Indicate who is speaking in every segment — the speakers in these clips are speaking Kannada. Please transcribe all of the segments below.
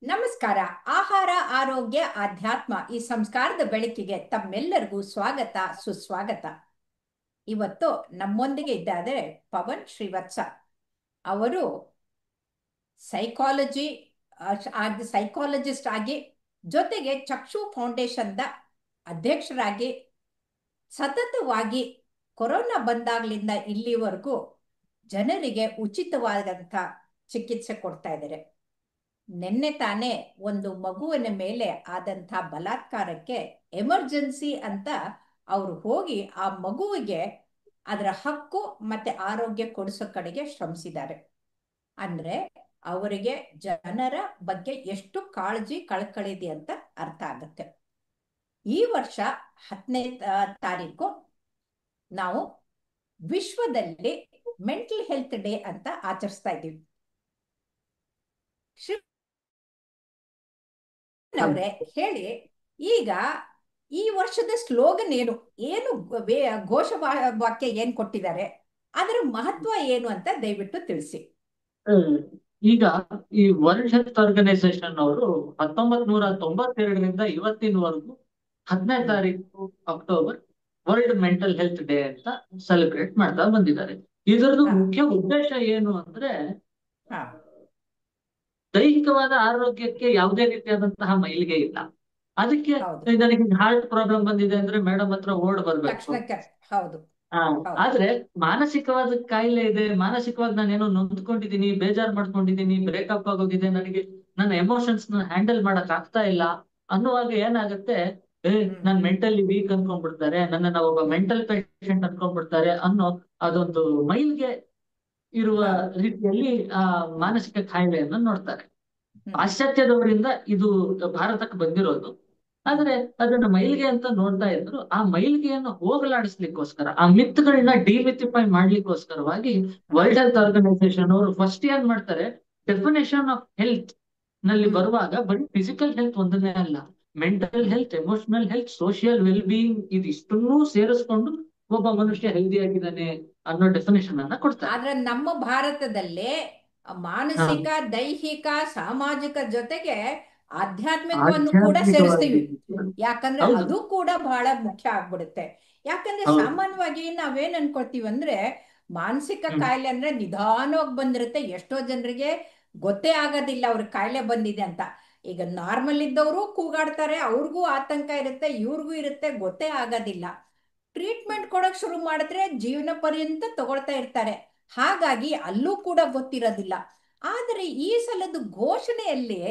Speaker 1: ನಮಸ್ಕಾರ. ಆಹಾರ, ಆರೋಗ್ಯ, ಆಧ್ಯಾತ್ಮ ಈ ಸಂಸ್ಕಾರದ ಬೆಳಕಿಗೆ ತಮ್ಮೆಲ್ಲರಿಗೂ ಸ್ವಾಗತ, ಸುಸ್ವಾಗತ. ಇವತ್ತು ನಮ್ಮೊಂದಿಗೆ ಇದ್ದಾರೆ ಪವನ್ ಶ್ರೀವತ್ಸ. ಅವರು ಸೈಕಾಲಜಿಸ್ಟ್ ಆಗಿ, ಜೊತೆಗೆ ಚಕ್ಷು ಫೌಂಡೇಶನ್ದ ಅಧ್ಯಕ್ಷರಾಗಿ, ಸತತವಾಗಿ ಕೊರೋನಾ ಬಂದಾಗ್ಲಿಂದ ಇಲ್ಲಿವರೆಗೂ ಜನರಿಗೆ ಉಚಿತವಾದಂಥ ಚಿಕಿತ್ಸೆ ಕೊಡ್ತಾ ಇದ್ದಾರೆ. ನಿನ್ನೆ ತಾನೇ ಒಂದು ಮಗುವಿನ ಮೇಲೆ ಆದಂಥ ಬಲಾತ್ಕಾರಕ್ಕೆ ಎಮರ್ಜೆನ್ಸಿ ಅಂತ ಅವರು ಹೋಗಿ ಆ ಮಗುವಿಗೆ ಅದರ ಹಕ್ಕು ಮತ್ತೆ ಆರೋಗ್ಯ ಕೊಡಿಸೋ ಕಡೆಗೆ ಶ್ರಮಿಸಿದ್ದಾರೆ. ಅಂದ್ರೆ ಅವರಿಗೆ ಜನರ ಬಗ್ಗೆ ಎಷ್ಟು ಕಾಳಜಿ ಕಳಕಳಿದೆ ಅಂತ ಅರ್ಥ ಆಗುತ್ತೆ. ಈ ವರ್ಷ 10ನೇ ತಾರೀಕು ನಾವು ವಿಶ್ವದಲ್ಲಿ ಮೆಂಟಲ್ ಹೆಲ್ತ್ ಡೇ ಅಂತ ಆಚರಿಸ್ತಾ ಇದ್ದೀವಿ. ಅವರೇ ಹೇಳಿ, ಈಗ ಈ ವರ್ಷದ ಸ್ಲೋಗನ್ ಏನು ಘೋಷ ವಾಕ್ಯ ಏನ್ ಕೊಟ್ಟಿದ್ದಾರೆ, ಅದರ ಮಹತ್ವ ಏನು ಅಂತ ದಯವಿಟ್ಟು ತಿಳಿಸಿ.
Speaker 2: ಈಗ ಈ ವರ್ಲ್ಡ್ ಹೆಲ್ತ್ ಆರ್ಗನೈಸೇಷನ್ ಅವರು 1992ರಿಂದ ಇವತ್ತಿನವರೆಗೂ 10ನೇ ತಾರೀಕು October world mental health day ಅಂತ ಸೆಲೆಬ್ರೇಟ್ ಮಾಡ್ತಾ ಬಂದಿದ್ದಾರೆ. ಇದರದ್ದು ಮುಖ್ಯ ಉದ್ದೇಶ ಏನು ಅಂದ್ರೆ, ದೈಹಿಕವಾದ ಆರೋಗ್ಯಕ್ಕೆ ಯಾವುದೇ ರೀತಿಯಾದಂತಹ ಮೈಲಿಗೆ ಇಲ್ಲ. ಅದಕ್ಕೆ ನನಗೆ ಹಾರ್ಟ್ ಪ್ರಾಬ್ಲಮ್ ಬಂದಿದೆ ಅಂದ್ರೆ ಮೇಡಮ್ ಹತ್ರ ಓಡ್ ಬರ್ಬೇಕು. ಆದ್ರೆ ಮಾನಸಿಕವಾದ ಕಾಯಿಲೆ ಇದೆ, ಮಾನಸಿಕವಾಗಿ ನಾನೇನೋ ನೊಂದ್ಕೊಂಡಿದ್ದೀನಿ, ಬೇಜಾರ್ ಮಾಡ್ಕೊಂಡಿದ್ದೀನಿ, ಬ್ರೇಕಪ್ ಆಗೋಗಿದೆ, ನನಗೆ ನನ್ನ ಎಮೋಷನ್ಸ್ ನ ಹ್ಯಾಂಡಲ್ ಮಾಡಕ್ ಆಗ್ತಾ ಇಲ್ಲ ಅನ್ನುವಾಗ ಏನಾಗುತ್ತೆ, ನಾನ್ ಮೆಂಟಲಿ ವೀಕ್ ಅನ್ಕೊಂಡ್ಬಿಡ್ತಾರೆ, ನನ್ನ ಒಬ್ಬ ಮೆಂಟಲ್ ಪೇಷಂಟ್ ಅನ್ಕೊಂಡ್ಬಿಡ್ತಾರೆ ಅನ್ನೋ ಅದೊಂದು ಮೈಲ್ಗೆ ಇರುವ ರೀತಿಯಲ್ಲಿ ಆ ಮಾನಸಿಕ ಕಾಯಿಲೆಯನ್ನ ನೋಡ್ತಾರೆ. ಪಾಶ್ಚಾತ್ಯದವರಿಂದ ಇದು ಭಾರತಕ್ಕೆ ಬಂದಿರೋದು. ಆದ್ರೆ ಅದನ್ನ ಮೈಲಿಗೆ ಅಂತ ನೋಡ್ತಾ ಇದ್ರು. ಆ ಮೈಲಿಗೆಯನ್ನು ಹೋಗಲಾಡಿಸ್ಲಿಕ್ಕೋಸ್ಕರ, ಆ ಮಿತ್ಗಳನ್ನ ಡಿಮಿತಿಫೈ ಮಾಡ್ಲಿಕ್ಕೋಸ್ಕರವಾಗಿ ವರ್ಲ್ಡ್ ಹೆಲ್ತ್ ಆರ್ಗನೈಸೇಷನ್ ಅವರು ಫಸ್ಟ್ ಏನ್ ಮಾಡ್ತಾರೆ, ಡೆಫಿನೇಷನ್ ಆಫ್ ಹೆಲ್ತ್ ನಲ್ಲಿ ಬರುವಾಗ ಬರೀ ಫಿಸಿಕಲ್ ಹೆಲ್ತ್ ಒಂದನೇ ಅಲ್ಲ, mental health, emotional health, social well being ಇದಿಷ್ಟನ್ನೂ ಸೇರಿಸ್ಕೊಂಡು ಒಬ್ಬ ಮನುಷ್ಯ ಹೆಲ್ದಿ ಆಗಿದ್ದಾನೆ ಅನ್ನೋ ಡೆಫಿನೇಷನ್ ಅನ್ನ ಕೊಡ್ತಾರೆ.
Speaker 1: ಆದ್ರೆ ನಮ್ಮ ಭಾರತದಲ್ಲಿ ಮಾನಸಿಕ, ದೈಹಿಕ, ಸಾಮಾಜಿಕ ಜೊತೆಗೆ ಆಧ್ಯಾತ್ಮಿಕವನ್ನು ಕೂಡ ಸೇರಿಸ್ತೀವಿ. ಯಾಕಂದ್ರೆ ಅದು ಕೂಡ ಬಹಳ ಮುಖ್ಯ ಆಗ್ಬಿಡುತ್ತೆ. ಯಾಕಂದ್ರೆ ಸಾಮಾನ್ಯವಾಗಿ ನಾವೇನ್ ಅನ್ಕೊಳ್ತೀವಿ ಅಂದ್ರೆ, ಮಾನಸಿಕ ಕಾಯಿಲೆ ಅಂದ್ರೆ ನಿಧಾನವಾಗಿ ಬಂದಿರುತ್ತೆ. ಎಷ್ಟೋ ಜನರಿಗೆ ಗೊತ್ತೇ ಆಗೋದಿಲ್ಲ ಅವ್ರಿಗೆ ಕಾಯಿಲೆ ಬಂದಿದೆ ಅಂತ. ಈಗ ನಾರ್ಮಲ್ ಇದ್ದವರು ಕೂಗಾಡ್ತಾರೆ, ಅವ್ರಿಗೂ ಆತಂಕ ಇರುತ್ತೆ, ಇವ್ರಿಗೂ ಇರುತ್ತೆ, ಗೊತ್ತೇ ಆಗೋದಿಲ್ಲ. ಟ್ರೀಟ್ಮೆಂಟ್ ಕೊಡಕ್ ಶುರು ಮಾಡಿದ್ರೆ ಜೀವನ ಪರ್ಯಂತ ತಗೊಳ್ತಾ ಇರ್ತಾರೆ. ಹಾಗಾಗಿ ಅಲ್ಲೂ ಕೂಡ ಗೊತ್ತಿರೋದಿಲ್ಲ. ಆದರೆ ಈ ಸಲದ ಘೋಷಣೆಯಲ್ಲಿ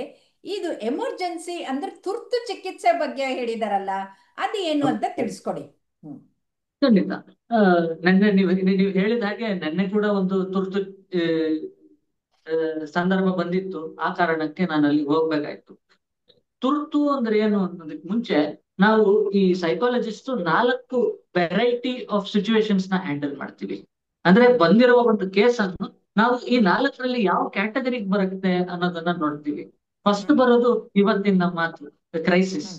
Speaker 1: ಇದು ಎಮರ್ಜೆನ್ಸಿ ಅಂದ್ರೆ ತುರ್ತು ಚಿಕಿತ್ಸೆ ಬಗ್ಗೆ ಹೇಳಿದಾರಲ್ಲ, ಅದು ಏನು ಅಂತ ತಿಳಿಸ್ಕೊಡಿ.
Speaker 2: ಖಂಡಿತ. ನೆನ್ನೆ ನೀವು ಹೇಳಿದ ಹಾಗೆ ನೆನ್ನೆ ಕೂಡ ಒಂದು ತುರ್ತು ಸಂದರ್ಭ ಬಂದಿತ್ತು. ಆ ಕಾರಣಕ್ಕೆ ನಾನು ಅಲ್ಲಿ ಹೋಗ್ಬೇಕಾಯ್ತು. ತುರ್ತು ಅಂದ್ರೆ ಏನು ಅನ್ನೋದಕ್ಕೆ ಮುಂಚೆ ನಾವು ಈ ಸೈಕಾಲಜಿಸ್ಟ್ 4 ವೆರೈಟಿ ಆಫ್ ಸಿಚುವೇಶನ್ಸ್ ನ ಹ್ಯಾಂಡಲ್ ಮಾಡ್ತೀವಿ. ಅಂದ್ರೆ ಬಂದಿರುವ ಒಂದು ಕೇಸ್ ಅನ್ನು ನಾವು ಈ 4ರಲ್ಲಿ ಯಾವ ಕ್ಯಾಟಗರಿಗೆ ಬರುತ್ತೆ ಅನ್ನೋದನ್ನ ನೋಡ್ತೀವಿ. ಫಸ್ಟ್ ಬರೋದು ಇವತ್ತಿನ ಮಾತು, ಕ್ರೈಸಿಸ್,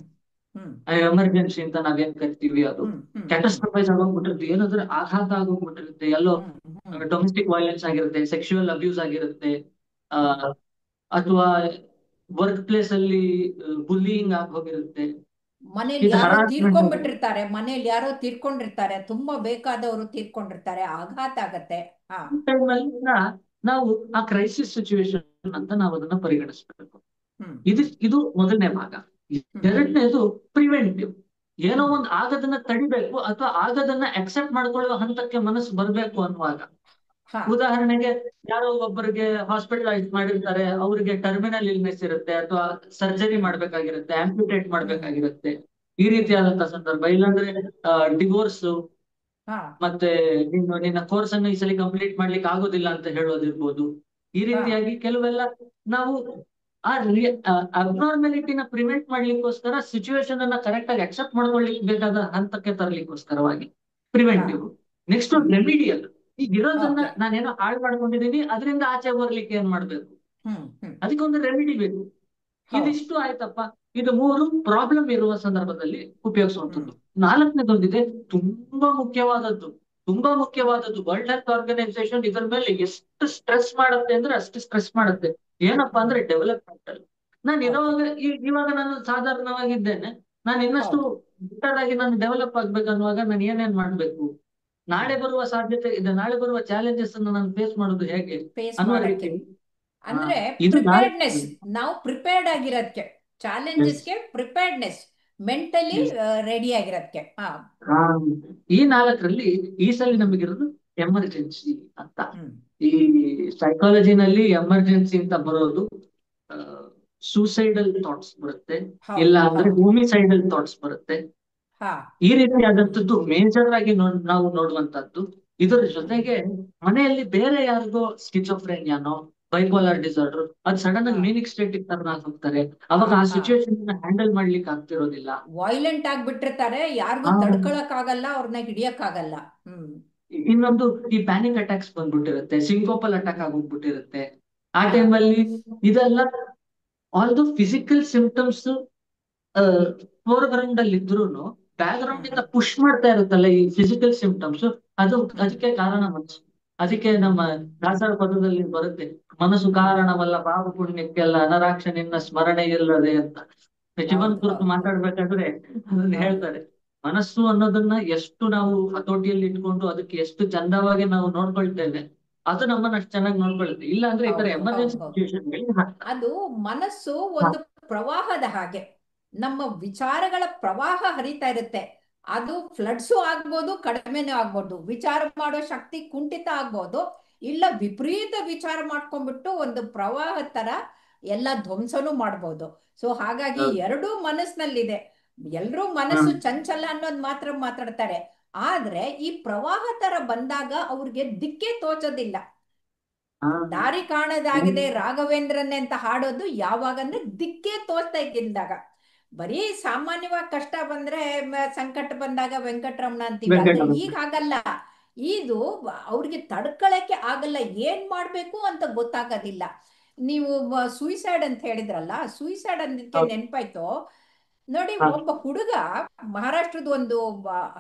Speaker 2: ಎಮರ್ಜೆನ್ಸಿ ಅಂತ ನಾವೇನ್ ಕರಿತೀವಿ. ಅದು ಕ್ಯಾಟಸ್ಟ್ರಫೈಸ್ ಆಗೋಗ್ಬಿಟ್ಟಿರುತ್ತೆ, ಏನಾದ್ರೆ ಆಘಾತ ಆಗೋಗ್ಬಿಟ್ಟಿರುತ್ತೆ, ಎಲ್ಲೋ ಡೊಮೆಸ್ಟಿಕ್ ವೈಲೆನ್ಸ್ ಆಗಿರುತ್ತೆ, ಸೆಕ್ಷುವಲ್ ಅಬ್ಯೂಸ್ ಆಗಿರುತ್ತೆ, ಅಥವಾ ವರ್ಕ್ ಪ್ಲೇಸ್ ಅಲ್ಲಿ ಬುಲ್ಲಿಂಗ್ ಆಗಿ ಹೋಗಿರುತ್ತೆ,
Speaker 1: ಮನೇಲಿ ಯಾರೋ ತೀರ್ಕೊಂಡ್ಬಿಟ್ಟಿರ್ತಾರೆ, ಮನೇಲಿ ಯಾರೋ ತೀರ್ಕೊಂಡಿರ್ತಾರೆ, ತುಂಬಾ ಬೇಕಾದವರು ತೀರ್ಕೊಂಡಿರ್ತಾರೆ, ಆಘಾತ ಆಗತ್ತೆ.
Speaker 2: ನಾವು ಆ ಕ್ರೈಸಿಸ್ ಸಿಚುವೇಶನ್ ಅಂತ ನಾವು ಅದನ್ನ ಪರಿಗಣಿಸ್ಬೇಕು. ಇದು ಮೊದಲನೇ ಭಾಗ. ಎರಡನೇದು ಪ್ರಿವೆಂಟಿವ್. ಏನೋ ಒಂದು ಆಗದನ್ನ ತಡಿಬೇಕು ಅಥವಾ ಆಗದನ್ನ ಅಕ್ಸೆಪ್ಟ್ ಮಾಡ್ಕೊಳ್ಳುವ ಹಂತಕ್ಕೆ ಮನಸ್ಸು ಬರ್ಬೇಕು ಅನ್ನುವಾಗ, ಉದಾಹರಣೆಗೆ ಯಾರೋ ಒಬ್ಬರಿಗೆ ಹಾಸ್ಪಿಟಲೈಸ್ ಮಾಡಿರ್ತಾರೆ, ಅವ್ರಿಗೆ ಟರ್ಮಿನಲ್ ಇಲ್ನೆಸ್ ಇರುತ್ತೆ ಅಥವಾ ಸರ್ಜರಿ ಮಾಡ್ಬೇಕಾಗಿರುತ್ತೆ, ಆಂಪ್ಯೂಟೇಟ್ ಮಾಡ್ಬೇಕಾಗಿರುತ್ತೆ. ಈ ರೀತಿಯಾದಂತಹ ಸಂದರ್ಭ, ಇಲ್ಲಾಂದ್ರೆ ಡಿವೋರ್ಸ್, ಮತ್ತೆ ನಿನ್ನ ಕೋರ್ಸ್ ಅನ್ನು ಈ ಸಲ ಕಂಪ್ಲೀಟ್ ಮಾಡ್ಲಿಕ್ಕೆ ಆಗೋದಿಲ್ಲ ಅಂತ ಹೇಳೋದಿರ್ಬೋದು. ಈ ರೀತಿಯಾಗಿ ಕೆಲವೆಲ್ಲ ನಾವು ಆ ಅಬ್ನಾರ್ಮಾಲಿಟಿನ ಪ್ರಿವೆಂಟ್ ಮಾಡ್ಲಿಕ್ಕೋಸ್ಕರ, ಸಿಚುವೇಶನ್ ಅನ್ನ ಕರೆಕ್ಟ್ ಆಗಿ ಅಕ್ಸೆಪ್ಟ್ ಮಾಡ್ಕೊಳ್ಳಿಕ್ಕೆ ಬೇಕಾದ ಹಂತಕ್ಕೆ ತರ್ಲಿಕ್ಕೋಸ್ಕರವಾಗಿ ಪ್ರಿವೆಂಟಿವ್. Next remedial. ಈಗ ಇರೋದನ್ನ ನಾನೇನೋ ಹಾಳು ಮಾಡ್ಕೊಂಡಿದ್ದೀನಿ, ಅದರಿಂದ ಆಚೆ ಬರ್ಲಿಕ್ಕೆ ಏನ್ ಮಾಡ್ಬೇಕು, ಅದಕ್ಕೊಂದು ರೆಮಿಡಿ ಬೇಕು. ಇದಿಷ್ಟು ಆಯ್ತಪ್ಪ. ಇದು 3 ಪ್ರಾಬ್ಲಮ್ ಇರುವ ಸಂದರ್ಭದಲ್ಲಿ ಉಪಯೋಗಿಸುವಂಥದ್ದು. 4ನೇದೊಂದಿದೆ, ತುಂಬಾ ಮುಖ್ಯವಾದದ್ದು. ವರ್ಲ್ಡ್ ಹೆಲ್ತ್ ಆರ್ಗನೈಸೇಷನ್ ಇದರ ಮೇಲೆ ಎಷ್ಟು ಸ್ಟ್ರೆಸ್ ಮಾಡುತ್ತೆ ಅಂದ್ರೆ ಅಷ್ಟು ಸ್ಟ್ರೆಸ್ ಮಾಡುತ್ತೆ. ಏನಪ್ಪಾ ಅಂದ್ರೆ ಡೆವಲಪ್ಮೆಂಟಲ್. ನಾನು
Speaker 1: ಓಕೆ.
Speaker 2: ಇರುವಾಗ ಇವಾಗ ನಾನು ಸಾಧಾರಣವಾಗಿದ್ದೇನೆ. ನಾನು ಇನ್ನಷ್ಟು
Speaker 1: ಹೌದು.
Speaker 2: ಬೆಟರ್ ಆಗಿ ನಾನು ಡೆವಲಪ್ ಆಗ್ಬೇಕು ಅನ್ನುವಾಗ ನಾನು ಏನೇನ್ ಮಾಡ್ಬೇಕು,
Speaker 1: ಹ್ಮ್
Speaker 2: ನಾಳೆ ಬರುವ ಸಾಧ್ಯತೆ ಇದೆ, ನಾಳೆ ಬರುವ ಚಾಲೆಂಜಸ್ ಅನ್ನು ನಾನು ಫೇಸ್ ಮಾಡೋದು ಹೇಗೆ
Speaker 1: ಫೇಸ್
Speaker 2: ಅನ್ನುವ
Speaker 1: ಮಾಡಕ್ಕೆ
Speaker 2: ರೀತಿ. ಆ,
Speaker 1: ಅಂದ್ರೆ
Speaker 2: ಇದು ನಾಳೆ.
Speaker 1: ಪ್ರಿಪೇರ್ಡ್ನೆಸ್, ನಾವು ಪ್ರಿಪೇರ್ಡ್ ಆಗಿರೋದಕ್ಕೆ, ಚಾಲೆಂಜಸ್ಗೆ ಪ್ರಿಪೇರ್ಡ್ನೆಸ್, ಮೆಂಟಲಿ
Speaker 2: Yes.
Speaker 1: ರೆಡಿ ಆಗಿರೋದಕ್ಕೆ. ಹಾ.
Speaker 2: ಆ, ಈ ನಾಲ್ಕರಲ್ಲಿ ಈ ಸಲ
Speaker 1: ಹ್ಮ್
Speaker 2: ನಮಗಿರೋದು ಎಮರ್ಜೆನ್ಸಿ ಅಂತ.
Speaker 1: ಹ್ಮ್
Speaker 2: ಈ ಸೈಕಾಲಜಿನಲ್ಲಿ ಎಮರ್ಜೆನ್ಸಿ ಅಂತ ಬರೋದು ಸೂಸೈಡಲ್ ಥಾಟ್ಸ್ ಬರುತ್ತೆ, ಇಲ್ಲ
Speaker 1: ಹೌದು
Speaker 2: ಅಂದ್ರೆ
Speaker 1: ಹೌದು.
Speaker 2: ಹೋಮಿಸೈಡಲ್ ಥಾಟ್ಸ್ ಬರುತ್ತೆ.
Speaker 1: ಹಾ.
Speaker 2: ಈ ರೀತಿಯಾದಂಥದ್ದು ಮೇಜರ್ ಆಗಿ ನಾವು ನೋಡುವಂತದ್ದು. ಇದರ
Speaker 1: ಹ್ಮ್
Speaker 2: ಜೊತೆಗೆ ಮನೆಯಲ್ಲಿ ಬೇರೆ ಯಾರಿಗೋ ಸ್ಕಿಜೋಫ್ರೆನಿಯಾನೋ ಬೈಪೋಲಾರ್
Speaker 1: ಹ್ಮ್
Speaker 2: ಡಿಸಾರ್ಡರ್ ಅದು ಸಡನ್
Speaker 1: ಹಾ
Speaker 2: ಆಗಿ ಮೇನಿಕ್ ಸ್ಟೇಟಿಕ್ ತರ ಹೋಗ್ತಾರೆ.
Speaker 1: ಹಾ
Speaker 2: ಅವಾಗ ಆ
Speaker 1: ಹಾ
Speaker 2: ಸಿಚುವೇಶನ್ ಹ್ಯಾಂಡಲ್ ಮಾಡ್ಲಿಕ್ಕೆ ಆಗ್ತಿರೋದಿಲ್ಲ.
Speaker 1: ವೈಲೆಂಟ್ ಆಗಿಬಿಟ್ಟಿರ್ತಾರೆ, ಯಾರಿಗೂ
Speaker 2: ಆ,
Speaker 1: ತಡ್ಕೊಳಕ್ ಆಗಲ್ಲ, ಅವ್ರನ್ನ ಹಿಡಿಯಕ್ ಆಗಲ್ಲ. ಹ್ಮ್
Speaker 2: ಇನ್ನೊಂದು ಈ ಪ್ಯಾನಿಕ್ ಅಟ್ಯಾಕ್ಸ್ ಬಂದ್ಬಿಟ್ಟಿರುತ್ತೆ, ಸಿಂಕೋಪಲ್ ಅಟ್ಯಾಕ್ ಆಗೋಗ್ಬಿಟ್ಟಿರುತ್ತೆ. ಆ
Speaker 1: ಹಾ
Speaker 2: ಟೈಮಲ್ಲಿ ಇದೆಲ್ಲ all the physical symptoms four ground ಅಲ್ಲಿ ಇದ್ರು ಬ್ಯಾಕ್ ಗ್ರೌಂಡ್
Speaker 1: ಹ್ಮ್
Speaker 2: ಇಂದ ಪುಷ್ ಮಾಡ್ತಾ ಇರುತ್ತಲ್ಲ ಈ ಫಿಸಿಕಲ್ ಸಿಂಪ್ಟಮ್ಸ್, ಅದು
Speaker 1: ಹ್ಮ್
Speaker 2: ಅದಕ್ಕೆ ಕಾರಣ ಮನಸ್ಸು. ಅದಕ್ಕೆ
Speaker 1: ಹ್ಮ್
Speaker 2: ನಮ್ಮ ದಾಸರ ಪದದಲ್ಲಿ ಬರುತ್ತೆ, ಮನಸ್ಸು
Speaker 1: ಹ್ಮ್
Speaker 2: ಕಾರಣವಲ್ಲ ಪಾಪ ಪುಣ್ಯಕ್ಕೆಲ್ಲ ಅನರಾಕ್ಷ ನಿನ್ನ ಸ್ಮರಣೆ ಇಲ್ಲದೆ ಅಂತ. ಶಿವನ್
Speaker 1: ಹೌದು
Speaker 2: ಕುರಿತು
Speaker 1: ಹೌದು.
Speaker 2: ಮಾತಾಡ್ಬೇಕಾದ್ರೆ ಅದನ್ನ
Speaker 1: ಹಾ
Speaker 2: ಹೇಳ್ತಾರೆ. ಮನಸ್ಸು ಅನ್ನೋದನ್ನ ಎಷ್ಟು ನಾವು ಹತೋಟಿಯಲ್ಲಿ ಇಟ್ಕೊಂಡು ಅದಕ್ಕೆ ಎಷ್ಟು ಚಂದವಾಗಿ ನಾವು ನೋಡ್ಕೊಳ್ತೇವೆ, ಅದು ನಮ್ಮನ್ನ ಅಷ್ಟು ಚೆನ್ನಾಗಿ ನೋಡ್ಕೊಳುತ್ತೆ. ಇಲ್ಲ ಅಂದ್ರೆ ಈ ತರ
Speaker 1: ಹೌದು ಹೌದು
Speaker 2: ಎಮರ್ಜೆನ್ಸಿ
Speaker 1: ಹೌದು.
Speaker 2: ಸಿಚುವೇಶನ್ ಹಾಕ್ತಾರೆ.
Speaker 1: ಅದು ಮನಸ್ಸು
Speaker 2: ಹಾ,
Speaker 1: ಒಂದು ಪ್ರವಾಹದ ಹಾಗೆ, ನಮ್ಮ ವಿಚಾರಗಳ ಪ್ರವಾಹ ಹರಿತಾ ಇರುತ್ತೆ. ಅದು ಫ್ಲಡ್ಸು ಆಗ್ಬೋದು, ಕಡಿಮೆನೂ ಆಗ್ಬೋದು, ವಿಚಾರ ಮಾಡೋ ಶಕ್ತಿ ಕುಂಠಿತ ಆಗ್ಬೋದು, ಇಲ್ಲ ವಿಪರೀತ ವಿಚಾರ ಮಾಡ್ಕೊಂಡ್ಬಿಟ್ಟು ಒಂದು ಪ್ರವಾಹ ತರ ಎಲ್ಲ ಧ್ವಂಸನೂ ಮಾಡ್ಬೋದು. ಸೊ ಹಾಗಾಗಿ
Speaker 2: ಹೌದು.
Speaker 1: ಎರಡೂ ಮನಸ್ಸಿನಲ್ಲಿದೆ. ಎಲ್ರೂ
Speaker 2: ಹಾ,
Speaker 1: ಮನಸ್ಸು ಚಂಚಲ ಅನ್ನೋದು ಮಾತ್ರ ಮಾತಾಡ್ತಾರೆ, ಆದ್ರೆ ಈ ಪ್ರವಾಹ ತರ ಬಂದಾಗ ಅವ್ರಿಗೆ ದಿಕ್ಕೇ ತೋಚೋದಿಲ್ಲ.
Speaker 2: ಹಾ,
Speaker 1: ದಾರಿ ಕಾಣದಾಗಿದೆ ರಾಘವೇಂದ್ರನ್ನೇ ಅಂತ ಹಾಡೋದು ಯಾವಾಗ ಅಂದ್ರೆ ದಿಕ್ಕೇ ತೋಚ್ತಾ ಇದ್ದಾಗ. ಬರೀ ಸಾಮಾನ್ಯವಾಗಿ ಕಷ್ಟ ಬಂದ್ರೆ ಸಂಕಟ ಬಂದಾಗ ವೆಂಕಟರಮಣ ಅಂತೀವಿ, ಆದ್ರೆ
Speaker 2: ವೆಂಕಟರಮಣ.
Speaker 1: ಈಗ ಹಾಗಲ್ಲ. ಇದು ಅವ್ರಿಗೆ ತಡ್ಕೊಳಕ್ಕೆ ಆಗಲ್ಲ, ಏನ್ ಮಾಡ್ಬೇಕು ಅಂತ ಗೊತ್ತಾಗೋದಿಲ್ಲ. ನೀವು ಸೂಯಿಸೈಡ್ ಅಂತ ಹೇಳಿದ್ರಲ್ಲ, ಸೂಯಿಸೈಡ್ ಅಂದಕ್ಕೆ
Speaker 2: ಹೌದು.
Speaker 1: ನೆನ್ಪಾಯ್ತು ನೋಡಿ.
Speaker 2: ಹಾ,
Speaker 1: ಒಬ್ಬ ಹುಡುಗ ಮಹಾರಾಷ್ಟ್ರದ ಒಂದು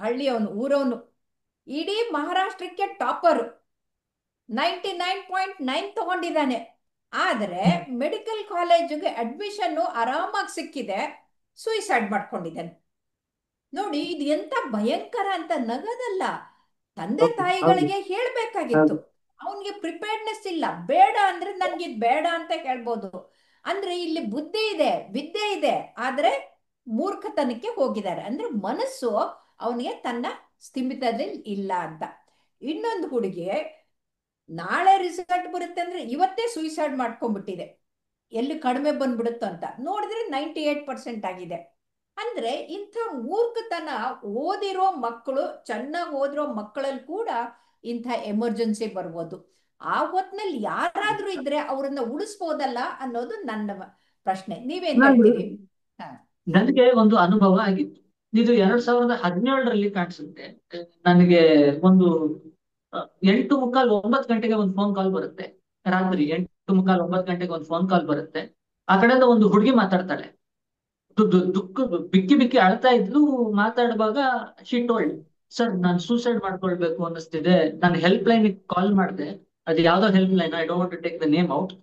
Speaker 1: ಹಳ್ಳಿಯವನು, ಊರವನು, ಇಡೀ ಮಹಾರಾಷ್ಟ್ರಕ್ಕೆ ಟಾಪರ್, 99.9 ತಗೊಂಡಿದ್ದಾನೆ. ಆದರೆ ಮೆಡಿಕಲ್ ಕಾಲೇಜಿಗೆ ಅಡ್ಮಿಷನ್ ಆರಾಮಾಗಿ ಸಿಕ್ಕಿದೆ, ಸೂಯಿಸೈಡ್ ಮಾಡ್ಕೊಂಡಿದ್ದಾನೆ. ನೋಡಿ ಇದು ಎಂತ ಭಯಂಕರ ಅಂತ. ನಗದಲ್ಲ, ತಂದೆ
Speaker 2: ಹೌದು, ಹೌದು,
Speaker 1: ತಾಯಿಗಳಿಗೆ ಹೇಳ್ಬೇಕಾಗಿತ್ತು.
Speaker 2: ಹೌದು.
Speaker 1: ಅವನಿಗೆ ಪ್ರಿಪೇರ್ಡ್ನೆಸ್ ಇಲ್ಲ, ಬೇಡ ಅಂದ್ರೆ ನನ್ಗೆ ಇದು ಬೇಡ ಅಂತ ಹೇಳ್ಬೋದು. ಅಂದ್ರೆ ಇಲ್ಲಿ ಬುದ್ಧಿ ಇದೆ, ವಿದ್ಯೆ ಇದೆ, ಆದ್ರೆ ಮೂರ್ಖತನಕ್ಕೆ ಹೋಗಿದ್ದಾರೆ. ಅಂದ್ರೆ ಮನಸ್ಸು ಅವನಿಗೆ ತನ್ನ ಸ್ಥಿಮಿತದಲ್ಲಿ ಇಲ್ಲ ಅಂತ. ಇನ್ನೊಂದು ಹುಡುಗಿ ನಾಳೆ ರಿಸಲ್ಟ್ ಬರುತ್ತೆ ಅಂದ್ರೆ ಇವತ್ತೇ ಸೂಯಿಸೈಡ್ ಮಾಡ್ಕೊಂಡ್ಬಿಟ್ಟಿದೆ, ಎಲ್ಲಿ ಕಡಿಮೆ ಬಂದ್ಬಿಡುತ್ತೋ ಅಂತ. ನೋಡಿದ್ರೆ 98% ಆಗಿದೆ. ಅಂದ್ರೆ ಇಂಥ ಮೂರ್ಖತನ ಓದಿರೋ ಮಕ್ಕಳು, ಚೆನ್ನಾಗಿ ಓದಿರೋ ಮಕ್ಕಳಲ್ಲಿ ಕೂಡ ಇಂಥ ಎಮರ್ಜೆನ್ಸಿ ಬರ್ಬೋದು. ಆ ಹೊತ್ನಲ್ಲಿ ಯಾರಾದ್ರೂ ಇದ್ರೆ ಅವ್ರನ್ನ ಉಳಿಸ್ಬೋದಲ್ಲ ಅನ್ನೋದು ನನ್ನ ಪ್ರಶ್ನೆ. ನೀವೇನ್
Speaker 2: ನಾನು
Speaker 1: ಹೇಳ್ತೀರಿ? ಹ.
Speaker 2: ನನಗೆ ಒಂದು ಅನುಭವ ಆಗಿತ್ತು. ಇದು
Speaker 1: ಹ್ಮ್
Speaker 2: 2017ರಲ್ಲಿ ಕಾಣಿಸುತ್ತೆ.
Speaker 1: ಹ್ಮ್
Speaker 2: ನನಗೆ ಒಂದು 8:45-9 ಗಂಟೆಗೆ ಒಂದು ಫೋನ್ ಕಾಲ್ ಬರುತ್ತೆ. ರಾತ್ರಿ
Speaker 1: ಹ್ಮ್
Speaker 2: 8:45-9 ಗಂಟೆಗೆ ಒಂದು ಫೋನ್ ಕಾಲ್ ಬರುತ್ತೆ. ಆ ಕಡೆಯಿಂದ ಒಂದು ಹುಡುಗಿ ಮಾತಾಡ್ತಾಳೆ. ದುಃಖ ಬಿಕ್ಕಿ ಬಿಕ್ಕಿ ಅಳ್ತಾ ಇದ್ಲು. ಮಾತಾಡುವಾಗ ಶಿ ಟೋಲ್ಡ್, ಸರ್ ನಾನು
Speaker 1: ಹ್ಮ್
Speaker 2: ಸೂಸೈಡ್ ಮಾಡ್ಕೊಳ್ಬೇಕು ಅನ್ನಿಸ್ತಿದೆ, ನಾನು ಹೆಲ್ಪ್ ಲೈನ್ ಕಾಲ್ ಮಾಡಿದೆ. ಅದು ಯಾವ್ದೋ helpline, I don't want to take the name out.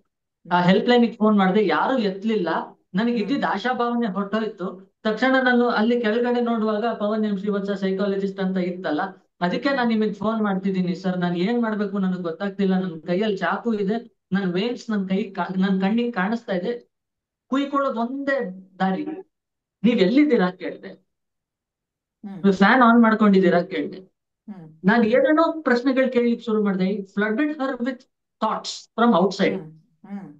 Speaker 2: ಆ
Speaker 1: ಹ್ಮ್
Speaker 2: ಹೆಲ್ಪ್ ಲೈನ್ ಫೋನ್ ಮಾಡಿದೆ, ಯಾರು ಎತ್ತಲಿಲ್ಲ. ನನಗೆ
Speaker 1: ಹ್ಮ್
Speaker 2: ಇದ್ದಿದ್ದ ಆಶಾಭಾವನೆ ಹೊರಟೋಯ್ತು. ತಕ್ಷಣ ನಾನು ಅಲ್ಲಿ ಕೆಳಗಡೆ ನೋಡುವಾಗ ಪವನ್ ಎಂ ಶ್ರೀವತ್ಸ ಸೈಕಾಲಜಿಸ್ಟ್ ಅಂತ ಇತ್ತಲ್ಲ, ಅದಕ್ಕೆ
Speaker 1: ಹ್ಮ್
Speaker 2: ನಾನು ನಿಮಗೆ ಫೋನ್ ಮಾಡ್ತಿದ್ದೀನಿ ಸರ್, ನಾನು ಏನ್ ಮಾಡ್ಬೇಕು ನನಗೆ ಗೊತ್ತಾಗ್ತಿಲ್ಲ, ನನ್ನ ಕೈಯಲ್ಲಿ ಚಾಕು ಇದೆ, ನನ್ನ ವೇನ್ಸ್ ನನ್ನ ಕಣ್ಣಿಗೆ ಕಾಣಿಸ್ತಾ ಇದೆ, ಕುಯ್ಕೊಳ್ಳೋದು ಒಂದೇ ದಾರಿ, ನೀವ್ ಎಲ್ಲಿದ್ದೀರಾ ಕೇಳಿದೆ.
Speaker 1: ಹ್ಮ್
Speaker 2: ಫ್ಯಾನ್ ಆನ್ ಮಾಡ್ಕೊಂಡಿದ್ದೀರಾ ಕೇಳಿದೆ.
Speaker 1: ಹ್ಮ್
Speaker 2: ನಾನು ಏನೇನೋ ಪ್ರಶ್ನೆಗಳು ಕೇಳಲಿಕ್ಕೆ ಶುರು ಮಾಡಿದೆ. Flooded her with thoughts from outside.
Speaker 1: Hmm hmm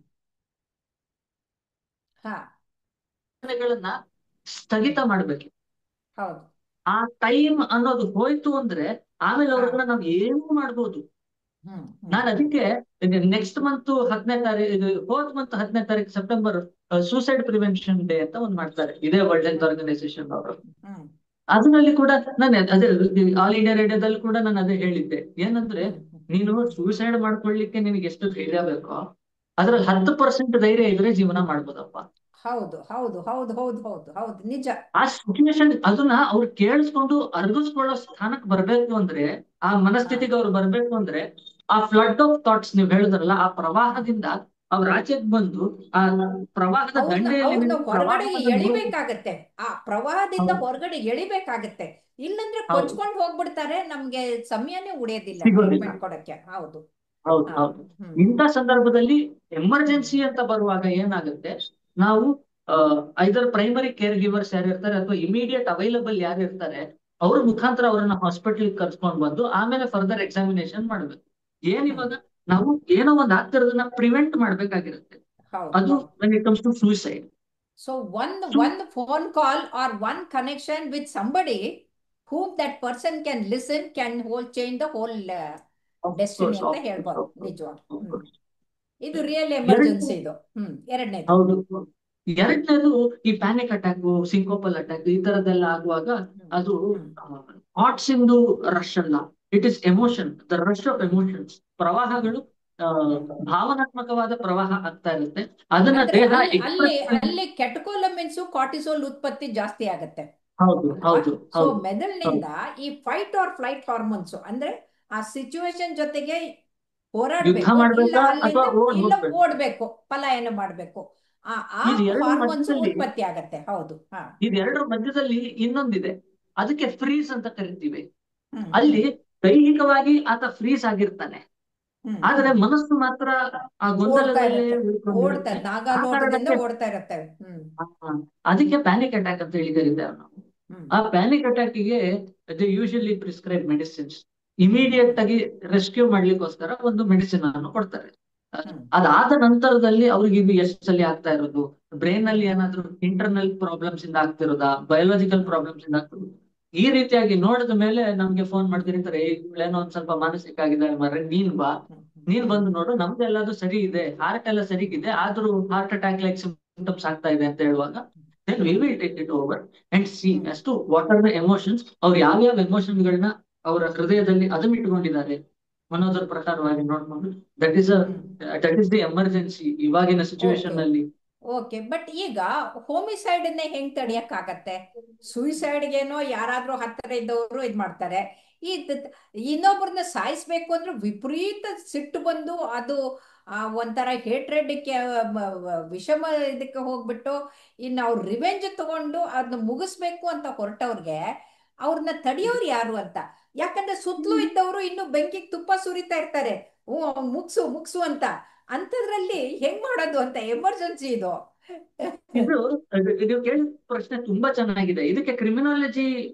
Speaker 1: ಹಾ
Speaker 2: ಗಳನ್ನ ಸ್ಥಗಿತ ಮಾಡ್ಬೇಕು.
Speaker 1: ಹೌದು.
Speaker 2: ಆ ಟೈಮ್ ಅನ್ನೋದು ಹೋಯ್ತು ಅಂದ್ರೆ ಆಮೇಲೆ
Speaker 1: ಹಾ
Speaker 2: ಅವ್ರನ್ನ ನಾವ್ ಏನು ಮಾಡ್ಬೋದು.
Speaker 1: ಹ್ಮ್
Speaker 2: ನಾನು ಅದಕ್ಕೆ ನೆಕ್ಸ್ಟ್ ಮಂತ್ 10ನೇ ತಾರೀಕು, ಹೋದ್ ಮಂತ್ 10ನೇ ತಾರೀಕು ಸೆಪ್ಟೆಂಬರ್ ಸೂಸೈಡ್ ಪ್ರಿವೆನ್ಷನ್ ಡೇ ಅಂತ ಒಂದ್ ಮಾಡ್ತಾರೆ, ಇದೇ ವರ್ಲ್ಡ್ ಹೆಲ್ತ್
Speaker 1: ಹ್ಮ್
Speaker 2: ಆರ್ಗನೈಸೇಷನ್ ಅವರು.
Speaker 1: ಹ್ಮ್
Speaker 2: ಅದರಲ್ಲಿ ಕೂಡ ನಾನು ಅದೇ ಆಲ್ ಇಂಡಿಯಾ ರೇಡಿಯೋದಲ್ಲಿ ಕೂಡ ನಾನು ಅದೇ ಹೇಳಿದ್ದೆ. ಏನಂದ್ರೆ
Speaker 1: ಹ್ಮ್
Speaker 2: ನೀನು
Speaker 1: ಹ್ಮ್
Speaker 2: ಸೂಸೈಡ್ ಮಾಡ್ಕೊಳ್ಳಿಕ್ಕೆ ನಿನಗೆ ಎಷ್ಟು ಧೈರ್ಯ ಬೇಕೋ ಅದ್ರಲ್ಲಿ 10% ಧೈರ್ಯ ಇದ್ರೆ ಜೀವನ ಮಾಡ್ಬೋದಪ್ಪ.
Speaker 1: ಹೌದು ಹೌದು ಹೌದು ಹೌದು ಹೌದು ಹೌದು ನಿಜ.
Speaker 2: ಆ ಸಿಚುವೇಶನ್ ಅದನ್ನ ಅವ್ರು ಕೇಳಿಸ್ಕೊಂಡು ಅರ್ಗಿಸ್ಕೊಳ್ಳೋ ಸ್ಥಾನಕ್ಕೆ ಬರ್ಬೇಕು ಅಂದ್ರೆ, ಆ
Speaker 1: ಹಾ
Speaker 2: ಮನಸ್ಥಿತಿಗೆ ಅವ್ರು ಬರ್ಬೇಕು ಅಂದ್ರೆ, ಆ ಫ್ಲಡ್ ಆಫ್ ಥಾಟ್ಸ್ ನೀವ್ ಹೇಳಿದ್ರಲ್ಲ, ಆ
Speaker 1: ಹ್ಮ್
Speaker 2: ಪ್ರವಾಹದಿಂದ ಅವ್ರ ಆಚೆಗೆ ಬಂದು ಆ ಪ್ರವಾಹದ ದಂಡೆಯಲ್ಲಿ
Speaker 1: ಅವ್ರನ್ನ
Speaker 2: ನಿಂತು
Speaker 1: ಹೊರಗಡೆ
Speaker 2: ಪ್ರವಾಹವನ್ನ ನೋಡಿ.
Speaker 1: ಎಳಿಬೇಕಾಗತ್ತೆ, ಆ ಪ್ರವಾಹದಿಂದ
Speaker 2: ಹೌದು,
Speaker 1: ಹೊರಗಡೆ ಎಳಿಬೇಕಾಗತ್ತೆ. ಇಲ್ಲಂದ್ರೆ
Speaker 2: ಹೌದು,
Speaker 1: ಕೊಚ್ಕೊಂಡು ಹೋಗ್ಬಿಡ್ತಾರೆ, ನಮ್ಗೆ ಸಮಯನೇ ಉಳಿಯೋದಿಲ್ಲ
Speaker 2: ಸಿಗೋದಿಲ್ಲ.
Speaker 1: ಟ್ರೀಟ್ಮೆಂಟ್ ಕೊಡಕ್ಕೆ. ಹೌದು.
Speaker 2: ಹೌದು,
Speaker 1: ಹಾ.
Speaker 2: ಹೌದು.
Speaker 1: ಹ್ಮ್
Speaker 2: ಇಂಥ ಸಂದರ್ಭದಲ್ಲಿ
Speaker 1: ಹ್ಮ್
Speaker 2: ಎಮರ್ಜೆನ್ಸಿ ಅಂತ ಬರುವಾಗ ಏನಾಗುತ್ತೆ, ನಾವು ಐದರ್ ಪ್ರೈಮರಿ ಕೇರ್ ಗಿವರ್ಸ್ ಯಾರು ಇರ್ತಾರೆ ಅಥವಾ ಇಮಿಡಿಯೇಟ್ ಅವೈಲಬಲ್ ಯಾರು ಇರ್ತಾರೆ ಅವ್ರ ಮುಖಾಂತರ ಅವರನ್ನ ಹಾಸ್ಪಿಟಲ್ ಕರ್ಸ್ಕೊಂಡ್ ಬಂದು ಆಮೇಲೆ ಫರ್ದರ್ ಎಕ್ಸಾಮಿನೇಷನ್ ಮಾಡ್ಬೇಕು.
Speaker 1: ಹ್ಮ್
Speaker 2: ಏನಿವಾಗ ನಾವು ಏನೋ ಒಂದ್ ಆಗ್ತಿರೋದನ್ನ ಪ್ರಿವೆಂಟ್ ಮಾಡ್ಬೇಕಾಗಿರುತ್ತೆ.
Speaker 1: ಹೌದು
Speaker 2: ಅದು
Speaker 1: ಹೌದು.
Speaker 2: when it comes to suicide.
Speaker 1: So one
Speaker 2: So,
Speaker 1: one phone call or one connection with somebody whom that person can listen can whole change the whole
Speaker 2: of
Speaker 1: destiny
Speaker 2: course,
Speaker 1: ಅಂತ
Speaker 2: of course,
Speaker 1: ಹೇಳ್ಬೋದು
Speaker 2: of course,
Speaker 1: ನಿಜವಾಗ್.
Speaker 2: of course.
Speaker 1: ಇದು ರಿಯಲ್
Speaker 2: ಎರಡು,
Speaker 1: ಎಮರ್ಜೆನ್ಸಿ ಇದು. ಎರಡನೇದು.
Speaker 2: ಹೌದು. ಎರಡನೇದು ಈ ಪ್ಯಾನಿಕ್ ಅಟ್ಯಾಕ್, ಸಿಂಕೋಪಲ್ ಅಟ್ಯಾಕ್ ಈ ತರದೆಲ್ಲ ಆಗುವಾಗ
Speaker 1: ಹ್ಮ್
Speaker 2: ಅದು
Speaker 1: ಹ್ಮ್
Speaker 2: ಥಾಟ್ಸ್ ಇಂದು ರಶ್ ಅಲ್ಲ, it is emotion, the rush of
Speaker 1: hmm
Speaker 2: emotions.
Speaker 1: ಹ್ಮ್
Speaker 2: ಪ್ರವಾಹಗಳು
Speaker 1: ಹ್ಮ್
Speaker 2: ಭಾವನಾತ್ಮಕವಾದ ಪ್ರವಾಹ ಆಗ್ತಾ ಇರುತ್ತೆ. ಅದನ್ನ
Speaker 1: ಅಂದ್ರೆ
Speaker 2: ದೇಹ
Speaker 1: ಅಲ್ಲಿ ಅಲ್ಲಿ
Speaker 2: ಎಕ್ಸ್ಪ್ರೆಸ್.
Speaker 1: ಅಲ್ಲಿ ಕೆಟಕೋಲಮಿನ್ಸ್ ಕಾರ್ಟಿಸೋಲ್ ಉತ್ಪತ್ತಿ ಜಾಸ್ತಿ ಆಗತ್ತೆ
Speaker 2: ಹೌದು,
Speaker 1: ಅಲ್ವಾ?
Speaker 2: ಹೌದು,
Speaker 1: ಸೊ
Speaker 2: ಹೌದು,
Speaker 1: ಮೆದುಳಿನಿಂದ
Speaker 2: ಹೌದು.
Speaker 1: ಈ ಫೈಟ್ ಆರ್ ಫ್ಲೈಟ್ ಹಾರ್ಮೋನ್ಸ್ ಅಂದ್ರೆ ಆ ಸಿಚುವೇಶನ್ ಜೊತೆಗೆ
Speaker 2: ಯುದ್ಧ
Speaker 1: ಹೋರಾಡ್ಬೇಕು, ಇಲ್ಲ
Speaker 2: ಮಾಡ್ಬೇಕಾ ಅಥವಾ
Speaker 1: ಅಲ್ಲಿಂದ
Speaker 2: ಓಡ್
Speaker 1: ಇಲ್ಲ
Speaker 2: ಹೋಗ್ಬೇಕು,
Speaker 1: ಓಡ್ಬೇಕು, ಪಲಾಯನ ಮಾಡ್ಬೇಕು. ಆ ಆ
Speaker 2: ಇದು ಎರಡರ
Speaker 1: ಹಾರ್ಮೋನ್ಸ್
Speaker 2: ಮಧ್ಯದಲ್ಲಿ,
Speaker 1: ಉತ್ಪತ್ತಿ ಆಗತ್ತೆ. ಹೌದು. ಹಾ.
Speaker 2: ಇದೆರಡರ ಮಧ್ಯದಲ್ಲಿ ಇನ್ನೊಂದಿದೆ, ಅದಕ್ಕೆ ಫ್ರೀಸ್ ಅಂತ ಕರಿತೀವಿ.
Speaker 1: ಹ್ಮ್ ಹ್ಮ್
Speaker 2: ಅಲ್ಲಿ ದೈಹಿಕವಾಗಿ ಆತ ಫ್ರೀಸ್ ಆಗಿರ್ತಾನೆ,
Speaker 1: ಹ್ಮ್
Speaker 2: ಆದ್ರೆ
Speaker 1: ಹ್ಮ್
Speaker 2: ಮನಸ್ಸು ಮಾತ್ರ ಆ
Speaker 1: ಓಡ್ತಾ
Speaker 2: ಗೊಂದಲದಲ್ಲೇ
Speaker 1: ಇರತ್ತೆ, ಓಡ್ತಾ
Speaker 2: ಉಳ್ಕೊಂಡಿರುತ್ತೆ. ಆ
Speaker 1: ನಾಗಾಲೋಟದಿಂದ
Speaker 2: ಕಾರಣಕ್ಕೆ
Speaker 1: ಓಡ್ತಾ ಇರತ್ತೆ.
Speaker 2: ಆ, ಅದಕ್ಕೆ ಪ್ಯಾನಿಕ್ ಅಟ್ಯಾಕ್ ಅಂತ ಹೇಳಿ ಕರೀತೇವೆ ನಾವು.
Speaker 1: ಹ್ಮ್
Speaker 2: ಆ ಪ್ಯಾನಿಕ್ ಅಟ್ಯಾಕಿಗೆ ದೇ ಯೂಶಲಿ ಪ್ರಿಸ್ಕ್ರೈಬ್ ಮೆಡಿಸಿನ್ಸ್.
Speaker 1: ಹ್ಮ್
Speaker 2: ಇಮಿಡಿಯೇಟ್ ಆಗಿ ರೆಸ್ಕ್ಯೂ ಮಾಡ್ಲಿಕ್ಕೋಸ್ಕರ ಒಂದು ಮೆಡಿಸಿನ್ ಅನ್ನು ಕೊಡ್ತಾರೆ.
Speaker 1: ಹ್ಮ್
Speaker 2: ಅದಾದ ನಂತರದಲ್ಲಿ ಅವ್ರಿಗೆ ಇದು ಎಷ್ಟು ಸಲ ಆಗ್ತಾ ಇರೋದು, ಬ್ರೈನ್ ಅಲ್ಲಿ
Speaker 1: ಹ್ಮ್
Speaker 2: ಏನಾದ್ರು ಇಂಟರ್ನಲ್ ಪ್ರಾಬ್ಲಮ್ಸ್ ಇಂದ ಆಗ್ತಿರೋದಾ, ಬಯೋಲಾಜಿಕಲ್
Speaker 1: ಹ್ಮ್
Speaker 2: ಪ್ರಾಬ್ಲಮ್ಸ್ ಇಂದ ಆಗ್ತಿರೋದು, ಈ ರೀತಿಯಾಗಿ ನೋಡಿದ ಮೇಲೆ ನಮ್ಗೆ ಫೋನ್ ಮಾಡ್ತಿರ್ತಾರೆ, ಏನೋ ಒಂದ್ ಸ್ವಲ್ಪ ಮಾನಸಿಕ ಆಗಿದೆ ಮರ್ರೆ, ನೀನ್ ಬಾ,
Speaker 1: ಹ್ಮ್
Speaker 2: ನೀನ್
Speaker 1: ಹ್ಮ್
Speaker 2: ಬಂದು ನೋಡು, ನಮ್ದು ಎಲ್ಲಾದ್ರೂ ಸರಿ ಇದೆ, ಹಾರ್ಟ್ ಎಲ್ಲ
Speaker 1: ಹ್ಮ್
Speaker 2: ಸರಿಗಿದೆ, ಆದ್ರೂ ಹಾರ್ಟ್ ಅಟ್ಯಾಕ್ ಲೈಕ್ ಸಿಂಪ್ಟಮ್ಸ್ ಆಗ್ತಾ ಇದೆ ಅಂತ ಹೇಳುವಾಗ then we
Speaker 1: hmm
Speaker 2: will take it over and see
Speaker 1: hmm
Speaker 2: as to what are the emotions. ಅವ್ರು ಯಾವ್ಯಾವ ಎಮೋಷನ್ ಗಳನ್ನ ಅವರ ಹೃದಯದಲ್ಲಿ ಅದಮಿಟ್ಟುಕೊಂಡಿದ್ದಾರೆ ಅನ್ನೋದ್ರ ಪ್ರಕಾರವಾಗಿ ನೋಡ್ಕೊಂಡು, that is
Speaker 1: hmm
Speaker 2: that is the emergency ಇವಾಗಿನ ಸಿಚುವೇಶನ್
Speaker 1: ಓಕೆ
Speaker 2: ಅಲ್ಲಿ.
Speaker 1: ಓಕೆ. ಬಟ್ ಈಗ ಹೋಮಿಸೈಡ್ ಹೆಂಗ್ ತಡಿಯಕ್ ಆಗತ್ತೆ? ಸುಯಿಸೈಡ್ಗೇನೋ ಯಾರಾದ್ರೂ ಹತ್ತಿರ ಇದ್ದವರು ಇದ್ ಮಾಡ್ತಾರೆ. ಈ ಇನ್ನೊಬ್ಬರನ್ನ ಸಾಯಿಸ್ಬೇಕು ಅಂದ್ರೆ ವಿಪರೀತ ಸಿಟ್ಟು ಬಂದು ಅದು ಒಂಥರ ಹೇಟ್ರೆಡ್ಗೆ ವಿಷಮ ಇದಕ್ಕೆ ಹೋಗ್ಬಿಟ್ಟು ಇನ್ನು ಅವ್ರ ರಿವೆಂಜ್ ತಗೊಂಡು ಅದನ್ನ ಮುಗಿಸ್ಬೇಕು ಅಂತ ಹೊರಟವ್ರಿಗೆ ಅವ್ರನ್ನ ತಡಿಯೋರು ಯಾರು ಅಂತ. ಯಾಕಂದ್ರೆ ಸುತ್ತಲೂ ಇದ್ದವರು ಇನ್ನು ಬೆಂಕಿಗೆ ತುಪ್ಪ ಸುರಿತಾ ಇರ್ತಾರೆ, ಹ್ಞೂ ಅವ್ನ್ ಮುಗ್ಸು ಮುಗ್ಸು ಅಂತ. ಅಂಥದ್ರಲ್ಲಿ ಹೆಂಗ್ ಮಾಡೋದು ಅಂತ ಎಮರ್ಜೆನ್ಸಿ ಇದು.
Speaker 2: ಇದು ನೀವು ಕೇಳಿದ ಪ್ರಶ್ನೆ ತುಂಬಾ ಚೆನ್ನಾಗಿದೆ. ಇದಕ್ಕೆ ಕ್ರಿಮಿನಾಲಜಿ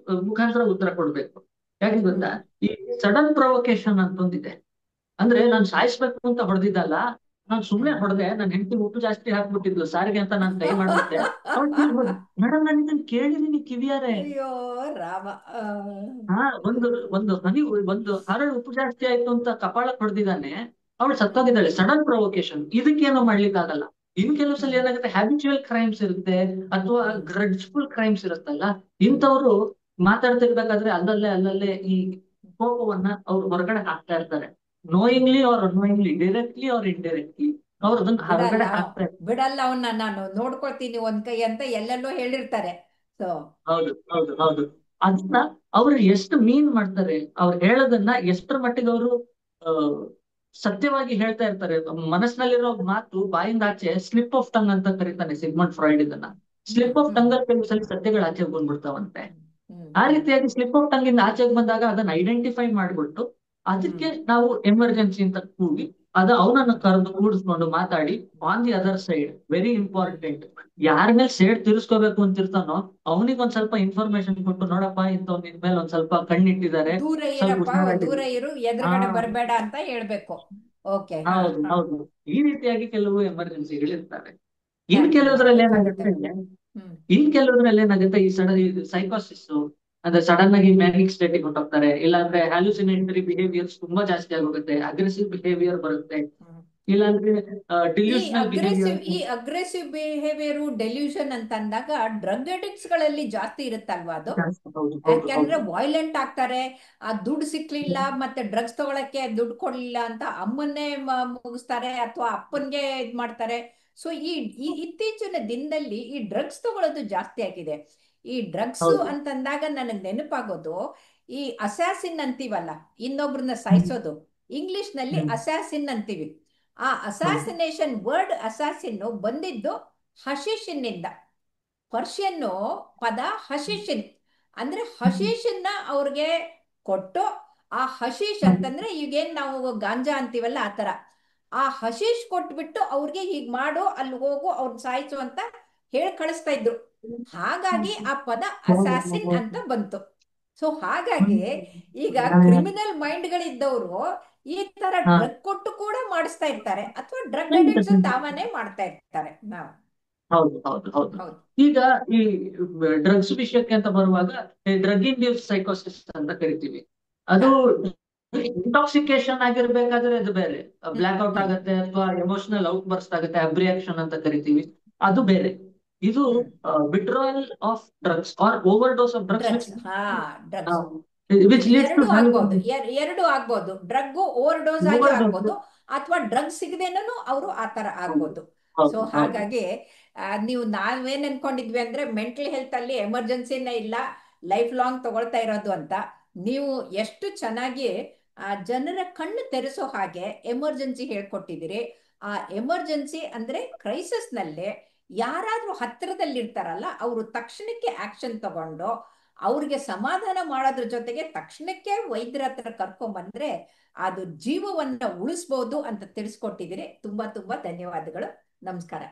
Speaker 2: ಮುಖಾಂತರ ಉತ್ತರ ಕೊಡ್ಬೇಕು. ಯಾಕೆ ಗೊತ್ತಾ,
Speaker 1: ಹ್ಮ್
Speaker 2: ಈ ಸಡನ್ ಪ್ರೊವೊಕೇಶನ್ ಅಂತ ಒಂದಿದೆ. ಅಂದ್ರೆ ನಾನ್ ಸಾಯಿಸ್ಬೇಕು ಅಂತ ಹೊಡೆದಿದ್ದಲ್ಲ, ನಾನ್ ಸುಮ್ನೆ
Speaker 1: ಹ್ಮ್
Speaker 2: ಹೊಡೆದೆ, ನನ್ ಹೆಂಡತಿ ಉಪ್ಪು ಜಾಸ್ತಿ ಹಾಕ್ಬಿಟ್ಟಿದ್ಲು ಸಾರಿಗೆ ಅಂತ ನಾನ್ ಕೈ ಮಾಡ್ಬಿಟ್ಟೆ, ಅವ್ಳು ಕೇಳ್ಬೋದು, ಮೇಡಮ್ ನಾನು ಇದನ್ನ ಕೇಳಿದೀನಿ ಕಿವಿಯಾರೆ.
Speaker 1: ಅಯ್ಯೋ ರಾಮ.
Speaker 2: ಹಾ, ಒಂದು ಒಂದು ಹನಿ, ಒಂದು ಹರಳು ಉಪ್ಪು ಜಾಸ್ತಿ ಆಯ್ತು ಅಂತ ಕಪಾಳಕ್ ಹೊಡೆದಿದ್ದಾನೆ, ಅವಳು
Speaker 1: ಹ್ಮ್
Speaker 2: ಸತ್ತೋಗಿದ್ದಾಳೆ. ಸಡನ್ ಪ್ರೊವೊಕೇಶನ್ ಇದಕ್ಕೇನೋ
Speaker 1: ಹ್ಮ್
Speaker 2: ಮಾಡ್ಲಿಕ್ಕಾಗಲ್ಲ. ಇನ್ ಕೆಲವು ಸಲ
Speaker 1: ಹ್ಮ್
Speaker 2: ಏನಾಗುತ್ತೆ, ಹ್ಯಾಬಿಚುವಲ್ ಕ್ರೈಮ್ಸ್ ಇರುತ್ತೆ ಅಥವಾ
Speaker 1: ಹ್ಮ್
Speaker 2: ಗ್ರಡ್ಜ್ಫುಲ್ ಕ್ರೈಮ್ಸ್ ಇರುತ್ತಲ್ಲ,
Speaker 1: ಹ್ಮ್
Speaker 2: ಇಂಥವ್ರು ಮಾತಾಡ್ತಿರ್ಬೇಕಾದ್ರೆ ಅಲ್ಲಲ್ಲೇ ಅಲ್ಲಲ್ಲೇ ಈ ಕೋಪವನ್ನ ಅವ್ರು ಹೊರಗಡೆ ಹಾಕ್ತಾ ಇರ್ತಾರೆ.
Speaker 1: ಹ್ಮ್
Speaker 2: knowingly or unknowingly, directly or indirectly ಅವ್ರು ಅದನ್ನ
Speaker 1: ಬಿಡಲ್ಲ
Speaker 2: ಹೊರಗಡೆ ಹಾಕ್ತಾ ಇರ್ತಾರೆ.
Speaker 1: ಬಿಡಲ್ಲ ಅವನ್ನ ನಾನು ನೋಡ್ಕೊಳ್ತೀನಿ ಒಂದ್ ಕೈ ಅಂತ ಎಲ್ಲೆಲ್ಲೋ ಹೇಳಿರ್ತಾರೆ. ಸೊ
Speaker 2: ಹೌದು, ಹೌದು, ಹೌದು. ಅದನ್ನ ಅವ್ರು ಎಷ್ಟು ಮೀನ್ ಮಾಡ್ತಾರೆ, ಅವ್ರು ಹೇಳೋದನ್ನ ಎಷ್ಟರ ಮಟ್ಟಿಗೆ ಅವರು ಆ ಸತ್ಯವಾಗಿ ಹೇಳ್ತಾ ಇರ್ತಾರೆ. ಮನಸ್ಸಿನಲ್ಲಿರೋ ಮಾತು ಬಾಯಿಂದ ಆಚೆ ಸ್ಲಿಪ್ ಆಫ್ ಟಂಗ್ ಅಂತ ಕರೀತಾನೆ ಸಿಗ್ಮಂಡ್ ಫ್ರಾಯ್ಡ್ ಇದನ್ನ.
Speaker 1: ಹ್ಮ್
Speaker 2: ಸ್ಲಿಪ್ ಆಫ್
Speaker 1: ಹ್ಮ್
Speaker 2: ಟಂಗ್ ಅಲ್ಲಿ ಕೆಲವು ಸಲ ಸತ್ಯಗಳು ಆಚೆ ಬಂದ್ಬಿಡ್ತಾವಂತೆ.
Speaker 1: ಹ್ಮ್
Speaker 2: ಆ
Speaker 1: ಹ್ಮ್
Speaker 2: ರೀತಿಯಾಗಿ ಸ್ಲಿಪ್ ಆಫ್ ಟಂಗ್ ಇಂದ ಆಚೆಗೆ ಬಂದಾಗ ಅದನ್ನ ಐಡೆಂಟಿಫೈ ಮಾಡ್ಬಿಟ್ಟು
Speaker 1: ಹ್ಮ್
Speaker 2: ಅದಕ್ಕೆ ನಾವು ಎಮರ್ಜೆನ್ಸಿ ಅಂತ ಕೂಗಿ ಅವನನ್ನ
Speaker 1: ಹ್ಮ್
Speaker 2: ಕರೆದು ಕೂಡಿಸ್ಕೊಂಡು ಮಾತಾಡಿ, on the other side very
Speaker 1: hmm
Speaker 2: important, ಯಾರ ಮೇಲೆ ಸೇಡ್ ತೀರಿಸ್ಕೋಬೇಕು ಅಂತಿರ್ತಾನೋ ಅವನಿಗೆ ಒಂದ್ ಸ್ವಲ್ಪ ಇನ್ಫಾರ್ಮೇಶನ್ ಕೊಟ್ಟು, ನೋಡಪ್ಪ ಇಂಥವ್ ನಿನ್ ಮೇಲೆ ಒಂದ್ ಸ್ವಲ್ಪ ಕಣ್ಣಿಟ್ಟಿದ್ದಾರೆ,
Speaker 1: ದೂರ
Speaker 2: ಸ್ವಲ್ಪ
Speaker 1: ಇರಪ್ಪ, ದೂರ
Speaker 2: ಹುಷಾರಾಗಿರಿ.
Speaker 1: ಇರು,
Speaker 2: ಹಾ,
Speaker 1: ಎದುರುಗಡೆ ಬರಬೇಡ ಅಂತ ಹೇಳ್ಬೇಕು. ಓಕೆ. ಹಾ
Speaker 2: ಹೌದು,
Speaker 1: ಹಾ.
Speaker 2: ಹೌದು. ಈ ರೀತಿಯಾಗಿ ಕೆಲವು ಎಮರ್ಜೆನ್ಸಿಗಳು ಇರ್ತವೆ. ಇನ್
Speaker 1: ಕ್ಯಾಚ್
Speaker 2: ಕೆಲವುದ್ರಲ್ಲಿ
Speaker 1: ಮಾಡ್ಬೇಕಾಗತ್ತೆ.
Speaker 2: ಏನಾಗುತ್ತೆ,
Speaker 1: ಹ್ಮ್
Speaker 2: ಈ ಸಡನ್ ಸೈಕೋಸಿಸ್ ಅಂದ್ರೆ ಸಡನ್ ಆಗಿ ಮ್ಯಾನಿಕ್ ಸ್ಟೇಟಿಗೆ ಹೊಂಟೋಗ್ತಾರೆ, ಇಲ್ಲಾಂದ್ರೆ
Speaker 1: ಹ್ಮ್
Speaker 2: ಹ್ಯಾಲುಸಿನೇಟರಿ ಬಿಹೇವಿಯರ್ಸ್ ತುಂಬಾ ಜಾಸ್ತಿ ಆಗೋಗುತ್ತೆ, ಅಗ್ರೆಸಿವ್
Speaker 1: ಹ್ಮ್
Speaker 2: ಬಿಹೇವಿಯರ್ ಬರುತ್ತೆ,
Speaker 1: ಹ್ಮ್
Speaker 2: ಇಲ್ಲಾಂದ್ರೆ
Speaker 1: ಈ
Speaker 2: ಡಿಲ್ಯೂಷನಲ್
Speaker 1: ಅಗ್ರೆಸಿವ್
Speaker 2: ಬಿಹೇವಿಯರ್.
Speaker 1: ಈ ಅಗ್ರೆಸಿವ್ ಬಿಹೇವಿಯರು ಡೆಲ್ಯೂಷನ್ ಅಂತ ಅಂದಾಗ ಡ್ರಗ್ ಅಡಿಕ್ಟ್ಸ್ ಗಳಲ್ಲಿ ಜಾಸ್ತಿ ಇರುತ್ತಲ್ವಾ ಅದು?
Speaker 2: ಹೌದು, ಹೌದು,
Speaker 1: ಯಾಕೆಂದ್ರೆ
Speaker 2: ಹೌದು.
Speaker 1: ವಾಯ್ಲೆಂಟ್ ಆಗ್ತಾರೆ, ಆ ದುಡ್ಡು ಸಿಕ್ಲಿಲ್ಲ ಮತ್ತೆ ಡ್ರಗ್ಸ್ ತಗೊಳಕ್ಕೆ ದುಡ್ಡು ಕೊಡ್ಲಿಲ್ಲ ಅಂತ ಅಮ್ಮನ್ನೇ ಮುಗಿಸ್ತಾರೆ ಅಥವಾ ಅಪ್ಪನ್ಗೆ ಇದ್ ಮಾಡ್ತಾರೆ. ಸೊ ಈ ಇತ್ತೀಚಿನ ದಿನದಲ್ಲಿ ಈ ಡ್ರಗ್ಸ್ ತಗೊಳ್ಳೋದು ಜಾಸ್ತಿ ಆಗಿದೆ. ಈ ಡ್ರಗ್ಸ್
Speaker 2: ಹೌದು.
Speaker 1: ಅಂತಂದಾಗ ನನಗೆ ನೆನಪಾಗೋದು ಈ ಅಸ್ಯಾಸಿನ್ ಅಂತೀವಲ್ಲ, ಇನ್ನೊಬ್ರನ್ನ
Speaker 2: ಹ್ಮ್,
Speaker 1: ಸಾಯಿಸೋದು. ಇಂಗ್ಲಿಷ್ ನಲ್ಲಿ
Speaker 2: ಹ್ಮ್,
Speaker 1: ಅಸ್ಯಾಸಿನ್ ಅಂತೀವಿ. ಆ ಅಸಾಸಿನೇಷನ್ ವರ್ಡ್ ಅಸಾಸಿನ್ ಬಂದಿದ್ದು ಹಶೀಶಿನಿಂದ. ಪರ್ಷಿಯನ್ನು ಪದ ಹಶೀಶಿನ್ ಅಂದ್ರೆ ಹಶೀಶನ್ನ ಅವ್ರಿಗೆ ಕೊಟ್ಟು, ಆ ಹಶೀಶ್ ಅಂತಂದ್ರೆ ಈಗೇನ್ ನಾವು ಗಾಂಜಾ ಅಂತೀವಲ್ಲ ಆ ತರ, ಆ ಹಶೀಶ್ ಕೊಟ್ಬಿಟ್ಟು ಅವ್ರಿಗೆ ಹೀಗ್ ಮಾಡು, ಅಲ್ಲಿ ಹೋಗು, ಅವ್ರನ್ನ ಸಾಯಿಸು ಅಂತ ಹೇಳಿ ಕಳಿಸ್ತಾ ಇದ್ರು. ಹಾಗಾಗಿ ಆ ಪದ ಅಸಾಸಿನ್ ಅಂತ ಬಂತು. ಸೊ ಹಾಗಾಗಿ ಈಗ ಕ್ರಿಮಿನಲ್ ಮೈಂಡ್ಗಳಿದ್ದವರು ಈ ತರ ಡ್ರಗ್ ಕೊಟ್ಟು ಕೂಡ ಮಾಡಿಸ್ತಾ ಇರ್ತಾರೆ, ಅಥವಾ ಡ್ರಗ್ ಅಡಿಕ್ಟ್ಸ್ ತಾವನೇ ಮಾಡ್ತಾ ಇರ್ತಾರೆ. ನಾವು
Speaker 2: ಹೌದು ಹೌದು ಹೌದು. ಈಗ ಈ ಡ್ರಗ್ಸ್ ವಿಷಯಕ್ಕೆ ಅಂತ ಬರುವಾಗ ಡ್ರಗ್ ಇಂಡ್ಯೂಸ್ ಸೈಕೋಸಿಸ್ ಅಂತ ಕರಿತೀವಿ. ಅದು ಇಂಟಾಕ್ಸಿಕೇಶನ್ ಆಗಿರ್ಬೇಕಾದ್ರೆ ಅದು ಬೇರೆ, ಬ್ಲಾಕ್ ಔಟ್ ಆಗತ್ತೆ ಅಥವಾ ಎಮೋಷನಲ್ ಔಟ್ ಬರ್ಸ್ಟ್ ಆಗುತ್ತೆ, ಅಬ್ರಿಯಾಕ್ಷನ್ ಅಂತ ಕರಿತೀವಿ, ಅದು ಬೇರೆ. ಇದು withdrawal of drugs or overdose of drugs
Speaker 1: ಎರಡು ಆಗ್ಬೋದು. ಡ್ರಗ್ ಓವರ್ ಡೋಸ್ ಆಗಿ ಆಗ್ಬೋದು, ಅಥವಾ ಡ್ರಗ್ ಸಿಗದೇನೂ ಅವರು ಆತರ ಆಗ್ಬೋದು. ಸೊ ಹಾಗಾಗಿ ನೀವು ನಾವೇನ್ ಅನ್ಕೊಂಡಿದ್ವಿ ಅಂದ್ರೆ ಮೆಂಟಲ್ ಹೆಲ್ತ್ ಅಲ್ಲಿ ಎಮರ್ಜೆನ್ಸಿನೇ ಇಲ್ಲ, ಲೈಫ್ ಲಾಂಗ್ ತಗೊಳ್ತಾ ಇರೋದು ಅಂತ. ನೀವು ಎಷ್ಟು ಚೆನ್ನಾಗಿ ಜನರ ಕಣ್ಣು ತೆರೆಸೋ ಹಾಗೆ ಎಮರ್ಜೆನ್ಸಿ ಹೇಳ್ಕೊಟ್ಟಿದ್ದೀರಿ. ಆ ಎಮರ್ಜೆನ್ಸಿ ಅಂದ್ರೆ ಕ್ರೈಸಿಸ್ ನಲ್ಲಿ ಯಾರಾದ್ರೂ ಹತ್ತಿರದಲ್ಲಿರ್ತಾರಲ್ಲ, ಅವರು ತಕ್ಷಣಕ್ಕೆ ಆಕ್ಷನ್ ತಗೊಂಡು ಅವ್ರಿಗೆ ಸಮಾಧಾನ ಮಾಡೋದ್ರ ಜೊತೆಗೆ ತಕ್ಷಣಕ್ಕೆ ವೈದ್ಯರ ಹತ್ರ ಕರ್ಕೊಂಡ್ ಬಂದ್ರೆ ಅದು ಜೀವವನ್ನ ಉಳಿಸ್ಬೋದು ಅಂತ ತಿಳಿಸ್ಕೊಟ್ಟಿದ್ದೀರಿ. ತುಂಬಾ ತುಂಬಾ ಧನ್ಯವಾದಗಳು. ನಮಸ್ಕಾರ.